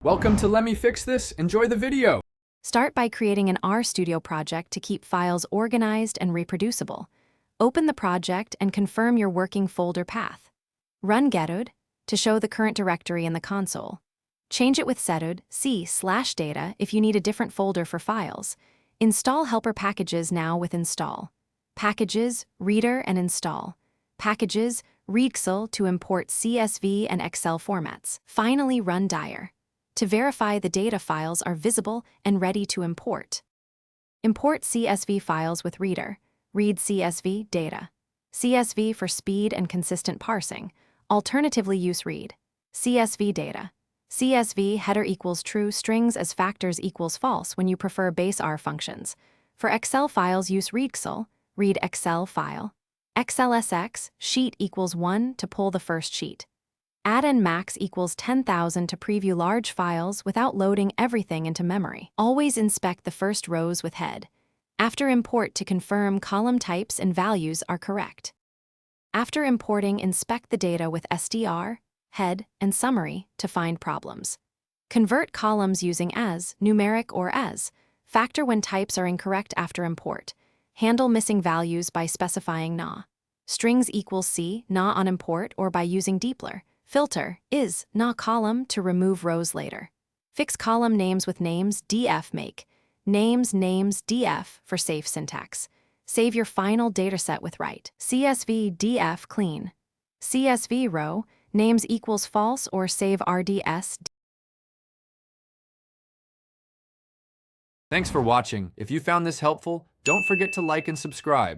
Welcome to Let Me Fix This. Enjoy the video. Start by creating an Rstudio project to keep files organized and reproducible. Open the project and confirm your working folder path. Run getud to show the current directory in the console. Change it with setud c/data if you need a different folder for files. Install helper packages now with install. Packages, reader, and install. Packages, readxl to import CSV and Excel formats. Finally, run dir to verify the data files are visible and ready to import. Import CSV files with reader. Read CSV data. CSV for speed and consistent parsing. Alternatively, use read. CSV data. CSV header equals true, strings as factors equals false when you prefer base R functions. For Excel files, use readxl. Read Excel file. XLSX sheet equals 1 to pull the first sheet. Add and max equals 10,000 to preview large files without loading everything into memory. Always inspect the first rows with head. After import to confirm column types and values are correct. After importing, inspect the data with SDR, head, and summary to find problems. Convert columns using as, numeric or as, factor when types are incorrect after import. Handle missing values by specifying na. Strings equals c, na on import or by using deepler. Filter is na column to remove rows later. Fix column names with names df make. Names df for safe syntax. Save your final dataset with write. CSV df clean. CSV row, names equals false or save RDS. Thanks for watching. If you found this helpful, don't forget to like and subscribe.